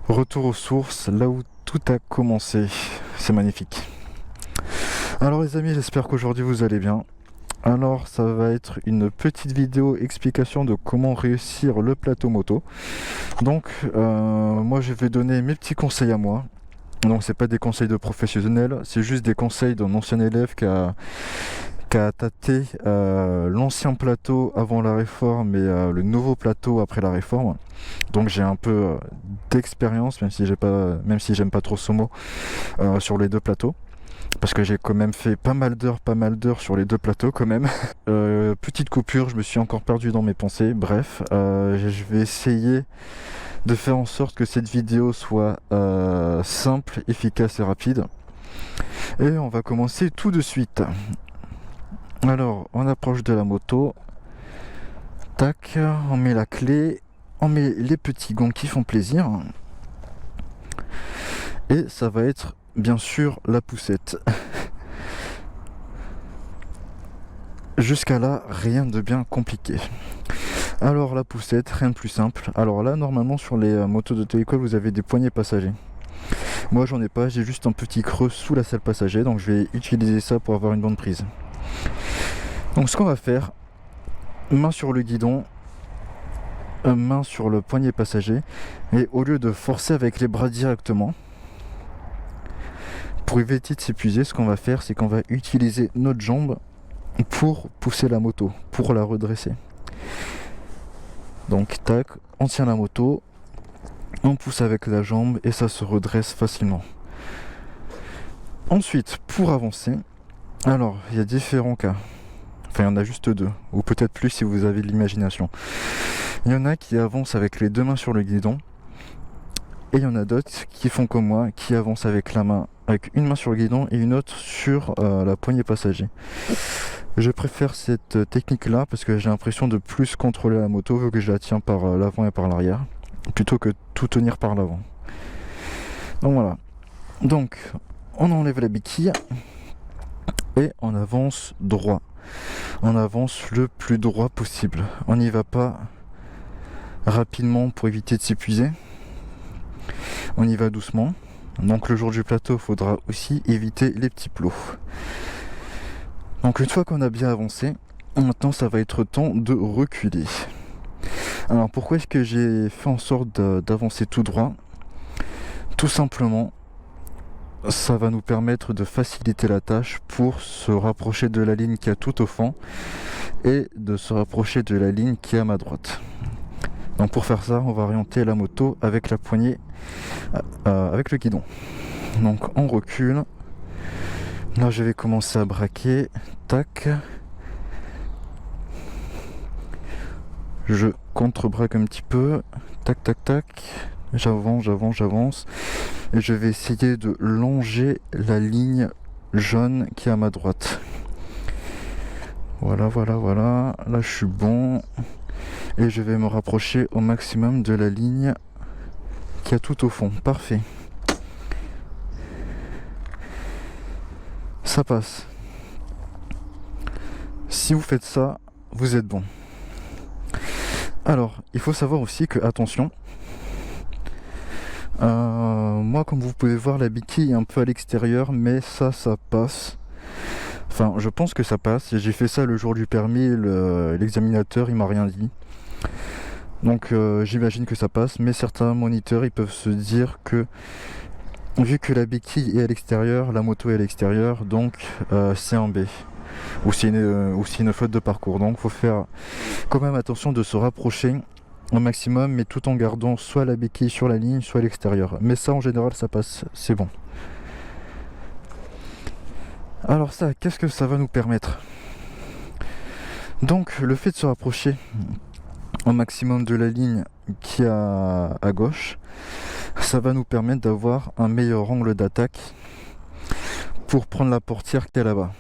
Retour aux sources, là où tout a commencé. C'est magnifique. Alors les amis, j'espère qu'aujourd'hui vous allez bien. Alors ça va être une petite vidéo explication de comment réussir le plateau moto. Donc moi je vais donner mes petits conseils à moi. Donc c'est pas des conseils de professionnels, c'est juste des conseils d'un ancien élève qui a tâté l'ancien plateau avant la réforme et le nouveau plateau après la réforme. Donc j'ai un peu d'expérience, même si j'aime pas trop ce mot, sur les deux plateaux. Parce que j'ai quand même fait pas mal d'heures sur les deux plateaux quand même. Petite coupure, je me suis encore perdu dans mes pensées. Bref, je vais essayer de faire en sorte que cette vidéo soit simple, efficace et rapide. Et on va commencer tout de suite. Alors, on approche de la moto. Tac, on met la clé. On met les petits gants qui font plaisir. Et ça va être bien sûr la poussette. Jusqu'à là, rien de bien compliqué. Alors la poussette, rien de plus simple. Alors là, normalement sur les motos d'auto-école, vous avez des poignées passagers. Moi j'en ai pas, j'ai juste un petit creux sous la selle passager, donc je vais utiliser ça pour avoir une bonne prise. Donc ce qu'on va faire, main sur le guidon, main sur le poignet passager, et au lieu de forcer avec les bras directement, pour éviter de s'épuiser, ce qu'on va faire, c'est qu'on va utiliser notre jambe pour pousser la moto, pour la redresser. Donc tac, on tient la moto, on pousse avec la jambe et ça se redresse facilement. Ensuite, pour avancer, alors il y a différents cas. Enfin, il y en a juste deux, ou peut-être plus si vous avez de l'imagination. Il y en a qui avancent avec les deux mains sur le guidon, et il y en a d'autres qui font comme moi, qui avancent avec une main sur le guidon et une autre sur la poignée passager. Je préfère cette technique-là parce que j'ai l'impression de plus contrôler la moto vu que je la tiens par l'avant et par l'arrière, plutôt que tout tenir par l'avant. Donc voilà. Donc, on enlève la béquille et on avance droit. On avance le plus droit possible. On n'y va pas rapidement pour éviter de s'épuiser. On y va doucement. Donc le jour du plateau, il faudra aussi éviter les petits plots. Donc une fois qu'on a bien avancé, maintenant ça va être temps de reculer. Alors pourquoi est-ce que j'ai fait en sorte d'avancer tout droit? Tout simplement, ça va nous permettre de faciliter la tâche pour se rapprocher de la ligne qui est tout au fond et de se rapprocher de la ligne qui est à ma droite. Donc pour faire ça, on va orienter la moto avec la poignée, avec le guidon. Donc on recule. Là je vais commencer à braquer. Tac. Je contre-braque un petit peu. Tac tac tac. J'avance. Et je vais essayer de longer la ligne jaune qui est à ma droite. Voilà. Là je suis bon. Et je vais me rapprocher au maximum de la ligne qui est tout au fond. Parfait. Ça passe. Si vous faites ça, vous êtes bon. Alors, il faut savoir aussi que, attention, moi comme vous pouvez voir, la béquille est un peu à l'extérieur, mais ça passe. Enfin, je pense que ça passe. J'ai fait ça le jour du permis, l'examinateur il m'a rien dit. Donc j'imagine que ça passe, mais certains moniteurs ils peuvent se dire que vu que la béquille est à l'extérieur, la moto est à l'extérieur, donc c'est un B. Ou c'est une faute de parcours. Donc il faut faire quand même attention de se rapprocher au maximum, mais tout en gardant soit la béquille sur la ligne, soit à l'extérieur. Mais ça en général ça passe, c'est bon. Alors ça, qu'est-ce que ça va nous permettre? Donc le fait de se rapprocher au maximum de la ligne qui est à gauche, ça va nous permettre d'avoir un meilleur angle d'attaque pour prendre la portière qui est là-bas.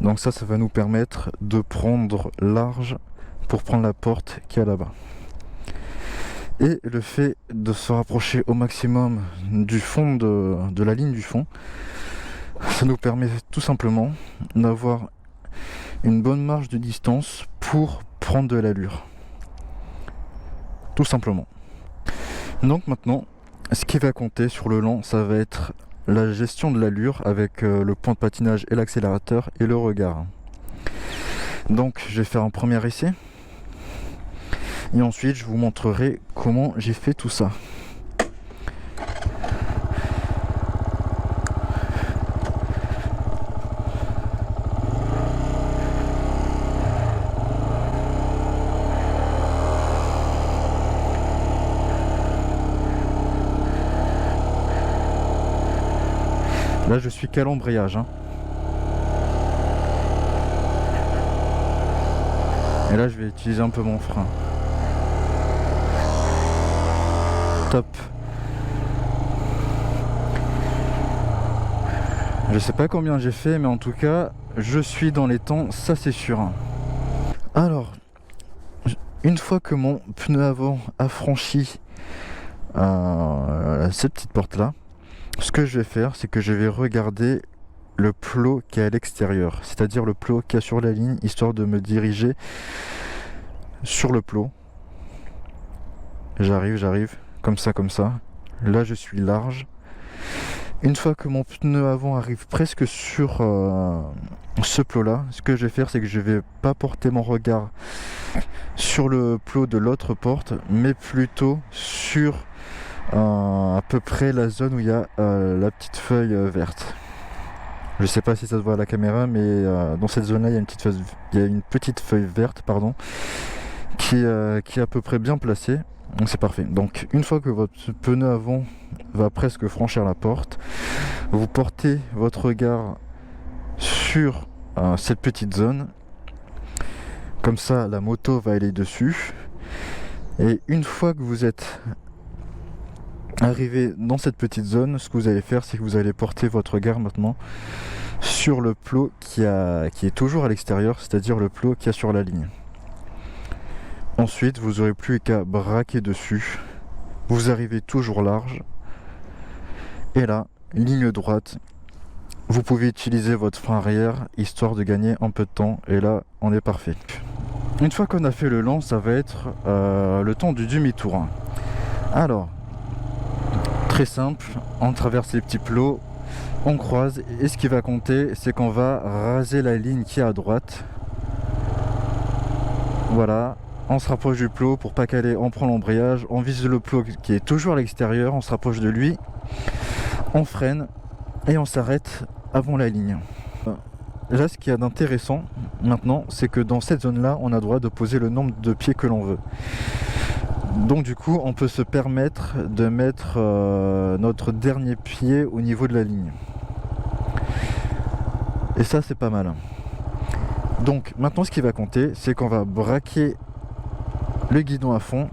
Donc ça va nous permettre de prendre large pour prendre la porte qui est là-bas. Et le fait de se rapprocher au maximum du fond de la ligne du fond, ça nous permet tout simplement d'avoir une bonne marge de distance pour prendre de l'allure. Tout simplement. Donc maintenant, ce qui va compter sur le long, ça va être la gestion de l'allure avec le point de patinage et l'accélérateur et le regard. Donc je vais faire un premier essai et ensuite je vous montrerai comment j'ai fait tout ça. Là je suis qu'à l'embrayage, hein. Et là je vais utiliser un peu mon frein. Top. Je sais pas combien j'ai fait, mais en tout cas je suis dans les temps, ça c'est sûr. Alors, une fois que mon pneu avant a franchi cette petite porte là, ce que je vais faire, c'est que je vais regarder le plot qui est à l'extérieur, c'est-à-dire le plot qui est sur la ligne, histoire de me diriger sur le plot. J'arrive, comme ça. Là, je suis large. Une fois que mon pneu avant arrive presque sur ce plot-là, ce que je vais faire, c'est que je vais pas porter mon regard sur le plot de l'autre porte, mais plutôt sur à peu près la zone où il y a la petite feuille verte. Je sais pas si ça se voit à la caméra, mais dans cette zone-là, il y a une petite feuille verte, pardon, qui est à peu près bien placée. Donc c'est parfait. Donc une fois que votre pneu avant va presque franchir la porte, vous portez votre regard sur cette petite zone. Comme ça, la moto va aller dessus. Et une fois que vous êtes arrivé dans cette petite zone, ce que vous allez faire, c'est que vous allez porter votre regard maintenant sur le plot qui est toujours à l'extérieur, c'est-à-dire le plot qui est sur la ligne. Ensuite, vous n'aurez plus qu'à braquer dessus. Vous arrivez toujours large. Et là, ligne droite. Vous pouvez utiliser votre frein arrière, histoire de gagner un peu de temps. Et là, on est parfait. Une fois qu'on a fait le long, ça va être le temps du demi-tour. Alors, très simple, on traverse les petits plots, on croise, et ce qui va compter, c'est qu'on va raser la ligne qui est à droite. Voilà, on se rapproche du plot pour pas caler, on prend l'embrayage, on vise le plot qui est toujours à l'extérieur, on se rapproche de lui, on freine et on s'arrête avant la ligne. Là, ce qu'il y a d'intéressant maintenant, c'est que dans cette zone-là, on a le droit de poser le nombre de pieds que l'on veut. Donc du coup, on peut se permettre de mettre notre dernier pied au niveau de la ligne. Et ça, c'est pas mal. Donc maintenant, ce qui va compter, c'est qu'on va braquer le guidon à fond.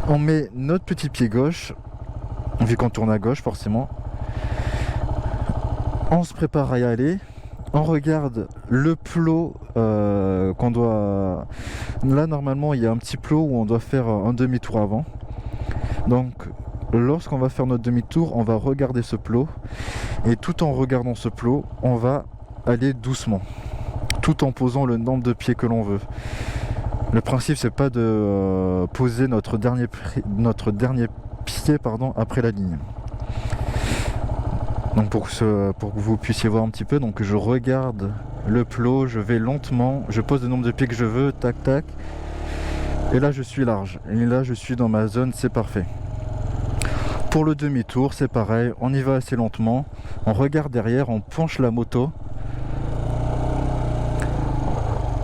On met notre petit pied gauche, vu qu'on tourne à gauche forcément. On se prépare à y aller. On regarde le plot qu'on doit... Là, normalement, il y a un petit plot où on doit faire un demi-tour avant. Donc, lorsqu'on va faire notre demi-tour, on va regarder ce plot. Et tout en regardant ce plot, on va aller doucement. Tout en posant le nombre de pieds que l'on veut. Le principe, c'est pas de poser notre dernier pied après la ligne. Donc pour que vous puissiez voir un petit peu, donc je regarde le plot, je vais lentement, je pose le nombre de pieds que je veux, tac tac, et là je suis large, et là je suis dans ma zone, c'est parfait. Pour le demi-tour, c'est pareil, on y va assez lentement, on regarde derrière, on penche la moto,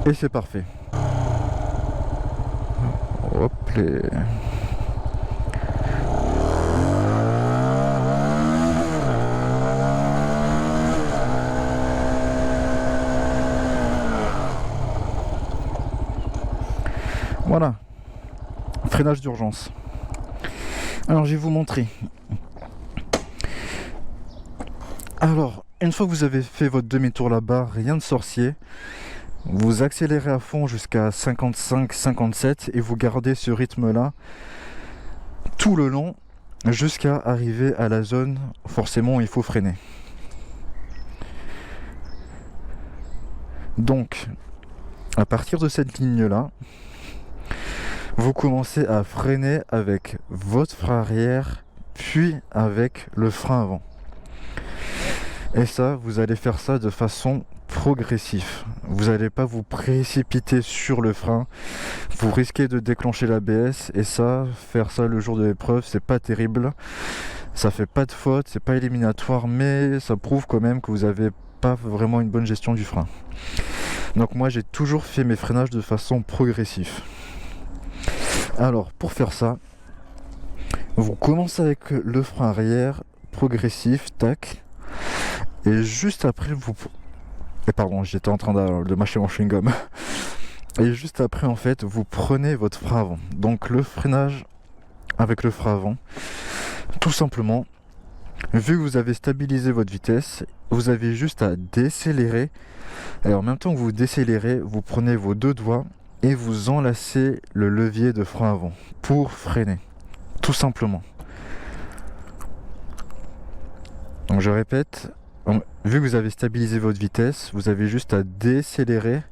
et c'est parfait. Hop les... Voilà, freinage d'urgence. Alors je vais vous montrer. Alors, une fois que vous avez fait votre demi-tour là-bas, rien de sorcier. Vous accélérez à fond jusqu'à 55-57 et vous gardez ce rythme-là tout le long jusqu'à arriver à la zone forcément où il faut freiner. Donc, à partir de cette ligne-là, Vous commencez à freiner avec votre frein arrière, puis avec le frein avant. Et ça, vous allez faire ça de façon progressive. Vous n'allez pas vous précipiter sur le frein. Vous risquez de déclencher l'ABS et ça, faire ça le jour de l'épreuve, c'est pas terrible. Ça fait pas de faute, c'est pas éliminatoire, mais ça prouve quand même que vous avez pas vraiment une bonne gestion du frein. Donc moi, j'ai toujours fait mes freinages de façon progressive. Alors, pour faire ça, vous commencez avec le frein arrière progressif, tac, et juste après vous... Et pardon, j'étais en train de mâcher mon chewing-gum. Et juste après, en fait, vous prenez votre frein avant. Donc le freinage avec le frein avant, tout simplement, vu que vous avez stabilisé votre vitesse, vous avez juste à décélérer. Et en même temps que vous décélérez, vous prenez vos deux doigts et vous enlacez le levier de frein avant pour freiner, tout simplement. Donc je répète, vu que vous avez stabilisé votre vitesse, vous avez juste à décélérer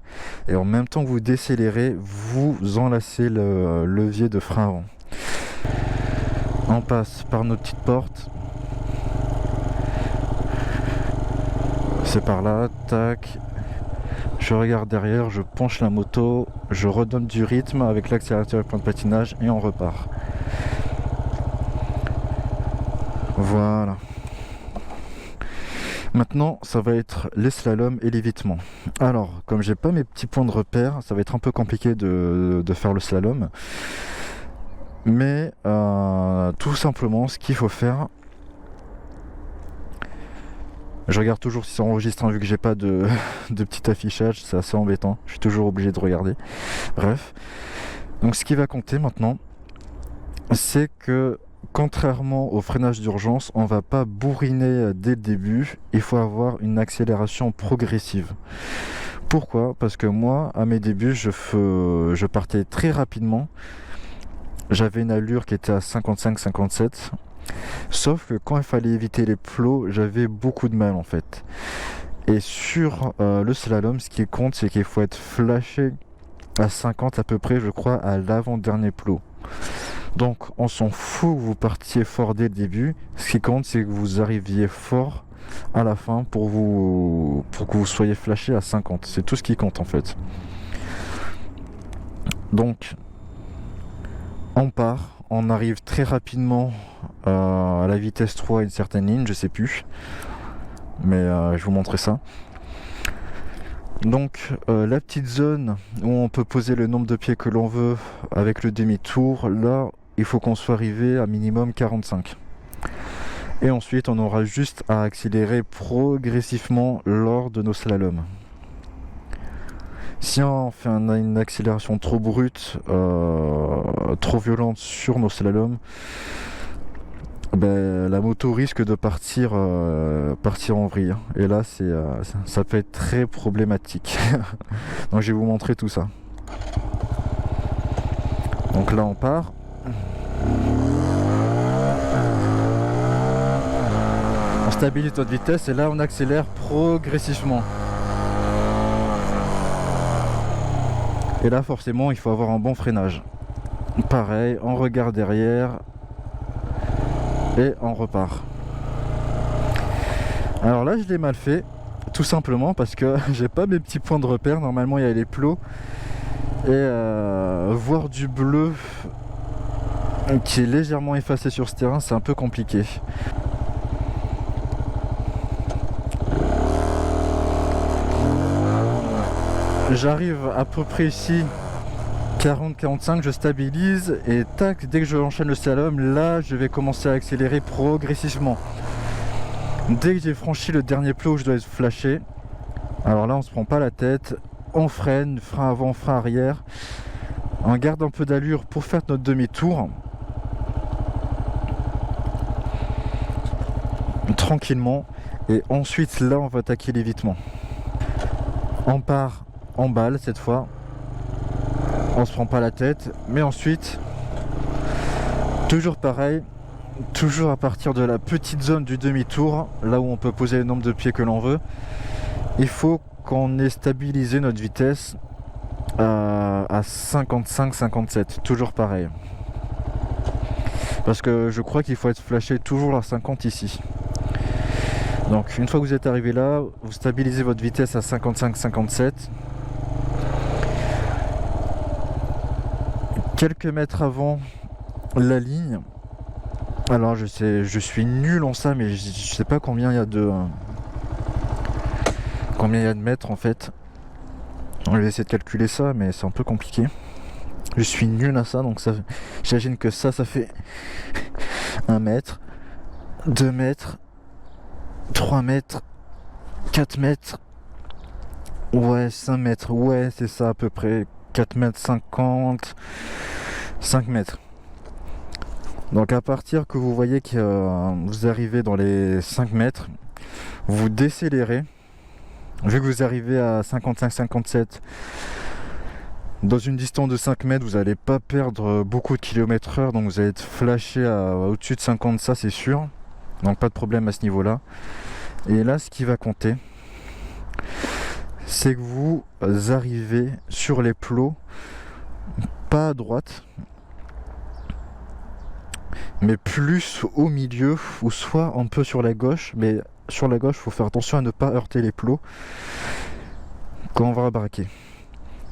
et en même temps que vous décélérez, vous enlacez le levier de frein avant. On passe par nos petites portes. C'est par là, tac. Je regarde derrière, je penche la moto, je redonne du rythme avec l'accélérateur et le point de patinage et on repart. Voilà. Maintenant, ça va être les slaloms et l'évitement. Alors, comme j'ai pas mes petits points de repère, ça va être un peu compliqué de faire le slalom. Mais tout simplement, ce qu'il faut faire... Je regarde toujours si ça enregistre, hein, vu que j'ai pas de petit affichage, c'est assez embêtant. Je suis toujours obligé de regarder. Bref. Donc, ce qui va compter maintenant, c'est que contrairement au freinage d'urgence, on va pas bourriner dès le début, il faut avoir une accélération progressive. Pourquoi ? Parce que moi, à mes débuts, je partais très rapidement. J'avais une allure qui était à 55-57. Sauf que quand il fallait éviter les plots, j'avais beaucoup de mal en fait. Et sur le slalom, ce qui compte, c'est qu'il faut être flashé à 50 à peu près, je crois, à l'avant-dernier plot. Donc on s'en fout que vous partiez fort dès le début. Ce qui compte, c'est que vous arriviez fort à la fin pour que vous soyez flashé à 50. C'est tout ce qui compte en fait. Donc on part, on arrive très rapidement à la vitesse 3 à une certaine ligne, je sais plus. Mais je vais vous montrer ça. Donc la petite zone où on peut poser le nombre de pieds que l'on veut avec le demi-tour, là il faut qu'on soit arrivé à minimum 45. Et ensuite on aura juste à accélérer progressivement lors de nos slaloms. Si on fait une accélération trop brute, trop violente sur nos slaloms, ben, la moto risque de partir en vrille. Et là, ça peut être très problématique. Donc je vais vous montrer tout ça. Donc là, on part. On stabilise notre vitesse et là, on accélère progressivement. Et là, forcément, il faut avoir un bon freinage. Pareil, on regarde derrière et on repart. Alors là, je l'ai mal fait, tout simplement parce que j'ai pas mes petits points de repère. Normalement, il y a les plots et voir du bleu qui est légèrement effacé sur ce terrain, c'est un peu compliqué. J'arrive à peu près ici 40-45, je stabilise et tac, dès que je enchaîne le slalom, là je vais commencer à accélérer progressivement. Dès que j'ai franchi le dernier plot où je dois être flashé, alors là on se prend pas la tête, on freine, frein avant, frein arrière, on garde un peu d'allure pour faire notre demi-tour tranquillement et ensuite là on va attaquer l'évitement. On part en balle cette fois, on se prend pas la tête, mais ensuite toujours pareil, toujours à partir de la petite zone du demi-tour, là où on peut poser le nombre de pieds que l'on veut, il faut qu'on ait stabilisé notre vitesse à 55-57, toujours pareil. Parce que je crois qu'il faut être flashé toujours à 50 ici. Donc une fois que vous êtes arrivé là, vous stabilisez votre vitesse à 55-57. Quelques mètres avant la ligne. Alors je suis nul en ça, mais je sais pas combien il y a de mètres en fait. On va essayer de calculer ça, mais c'est un peu compliqué. Je suis nul à ça, donc ça, j'imagine que ça fait 1 mètre, 2 mètres, 3 mètres, 4 mètres, ouais, 5 mètres, ouais, c'est ça à peu près, 4 mètres 50, 5 mètres. Donc à partir que vous voyez que vous arrivez dans les 5 mètres, vous décélérez. Vu que vous arrivez à 55-57, dans une distance de 5 mètres, vous n'allez pas perdre beaucoup de km/h, donc vous allez être flashé au-dessus de 50, ça c'est sûr. Donc pas de problème à ce niveau-là. Et là, ce qui va compter, c'est que vous arrivez sur les plots, pas à droite, mais plus au milieu, ou soit un peu sur la gauche, mais sur la gauche, il faut faire attention à ne pas heurter les plots quand on va braquer.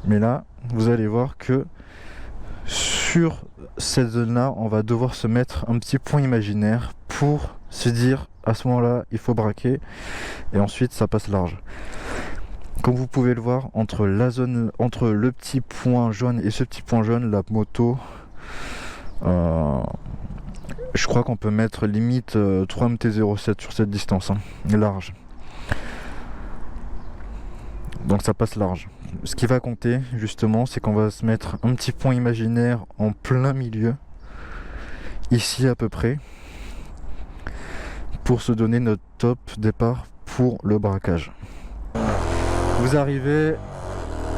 Mais là, vous allez voir que sur cette zone-là, on va devoir se mettre un petit point imaginaire pour se dire à ce moment-là, il faut braquer, et ensuite ça passe large. Comme vous pouvez le voir, entre le petit point jaune et ce petit point jaune, la moto, je crois qu'on peut mettre limite 3 MT-07 sur cette distance, hein, large. Donc ça passe large. Ce qui va compter justement, c'est qu'on va se mettre un petit point imaginaire en plein milieu, ici à peu près, pour se donner notre top départ pour le braquage. Vous arrivez,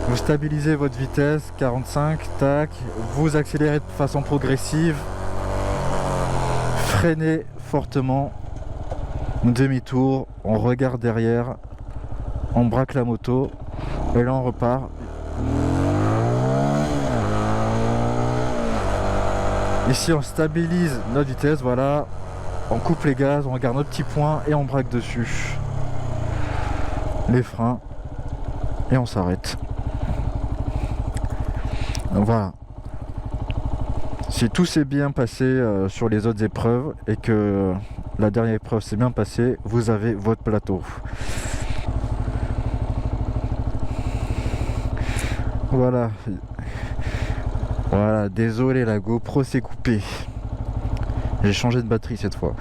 vous stabilisez votre vitesse, 45, tac, vous accélérez de façon progressive, freinez fortement, demi-tour, on regarde derrière, on braque la moto, et là on repart. Ici on stabilise notre vitesse, voilà, on coupe les gaz, on regarde notre petit point et on braque dessus. Les freins. Et on s'arrête. Voilà. Si tout s'est bien passé sur les autres épreuves et que la dernière épreuve s'est bien passée, vous avez votre plateau. Voilà. Voilà, désolé, la GoPro s'est coupée. J'ai changé de batterie cette fois.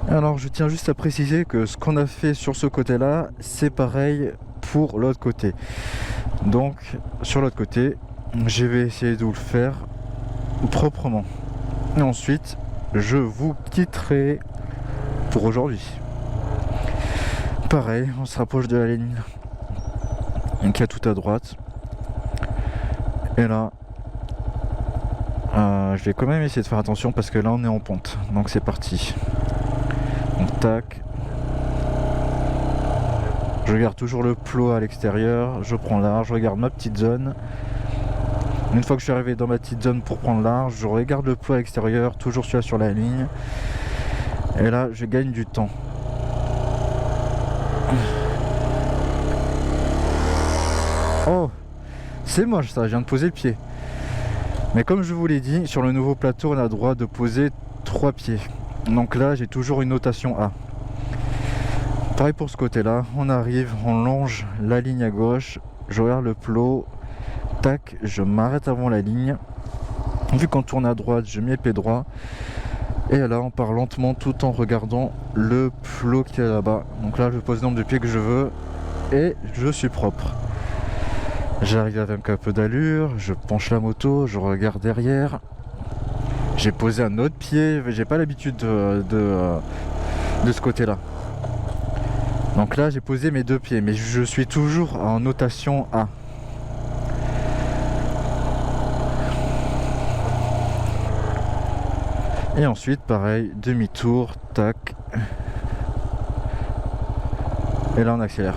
Alors je tiens juste à préciser que ce qu'on a fait sur ce côté-là, c'est pareil pour l'autre côté. Donc sur l'autre côté, je vais essayer de vous le faire proprement. Et ensuite, je vous quitterai pour aujourd'hui. Pareil, on se rapproche de la ligne qui est tout à droite. Et là, je vais quand même essayer de faire attention parce que là on est en pente. Donc c'est parti. Donc tac. Je regarde toujours le plot à l'extérieur, je prends large, je regarde ma petite zone. Une fois que je suis arrivé dans ma petite zone pour prendre large, je regarde le plot à l'extérieur, toujours celui-là sur la ligne. Et là, je gagne du temps. Oh, c'est moche ça, je viens de poser le pied. Mais comme je vous l'ai dit, sur le nouveau plateau, on a le droit de poser 3 pieds. Donc là, j'ai toujours une notation A. Pareil pour ce côté-là, on arrive, on longe la ligne à gauche, je regarde le plot, tac, je m'arrête avant la ligne. Vu qu'on tourne à droite, je mets le pied droit. Et là, on part lentement tout en regardant le plot qui est là-bas. Donc là, je pose le nombre de pieds que je veux et je suis propre. J'arrive avec un peu d'allure, je penche la moto, je regarde derrière. J'ai posé un autre pied, j'ai pas l'habitude de ce côté-là. Donc là, j'ai posé mes 2 pieds, mais je suis toujours en notation A. Et ensuite, pareil, demi-tour, tac. Et là, on accélère.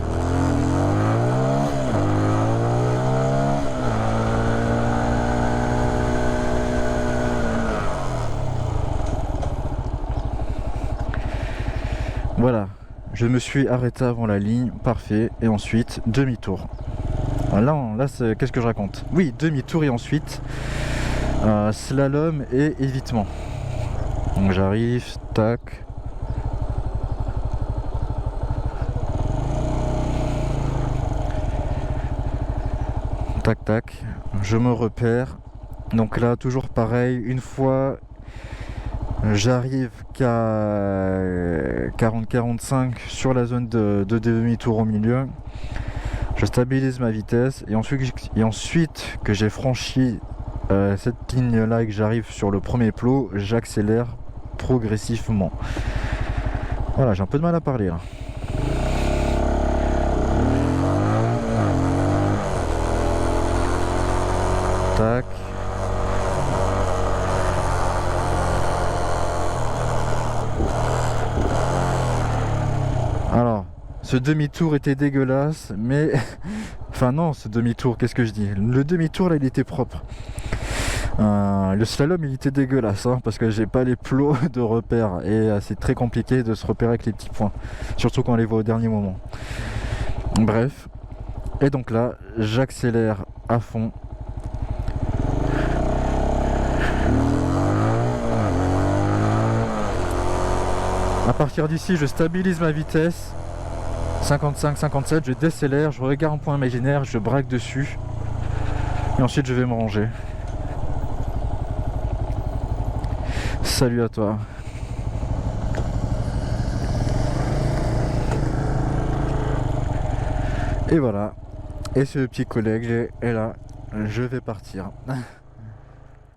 Voilà, je me suis arrêté avant la ligne, parfait, et ensuite demi-tour. Là, qu'est-ce que je raconte? Oui, demi-tour et ensuite slalom et évitement. Donc j'arrive, tac. Tac tac, je me repère. Donc là, toujours pareil, une fois j'arrive qu'à 40-45 sur la zone de demi-tour au milieu. Je stabilise ma vitesse et ensuite que j'ai franchi cette ligne là et que j'arrive sur le premier plot, j'accélère progressivement. Voilà, j'ai un peu de mal à parler là. Tac. Alors, ce demi-tour était dégueulasse, mais... enfin non, ce demi-tour, qu'est-ce que je dis? Le demi-tour, là, il était propre. Le slalom, il était dégueulasse, hein, parce que j'ai pas les plots de repère. Et c'est très compliqué de se repérer avec les petits points. Surtout quand on les voit au dernier moment. Bref. Et donc là, j'accélère à fond. À partir d'ici, je stabilise ma vitesse. 55-57, je décélère, je regarde un point imaginaire, je braque dessus. Et ensuite, je vais me ranger. Salut à toi. Et voilà. Et ce petit collègue est là. Je vais partir.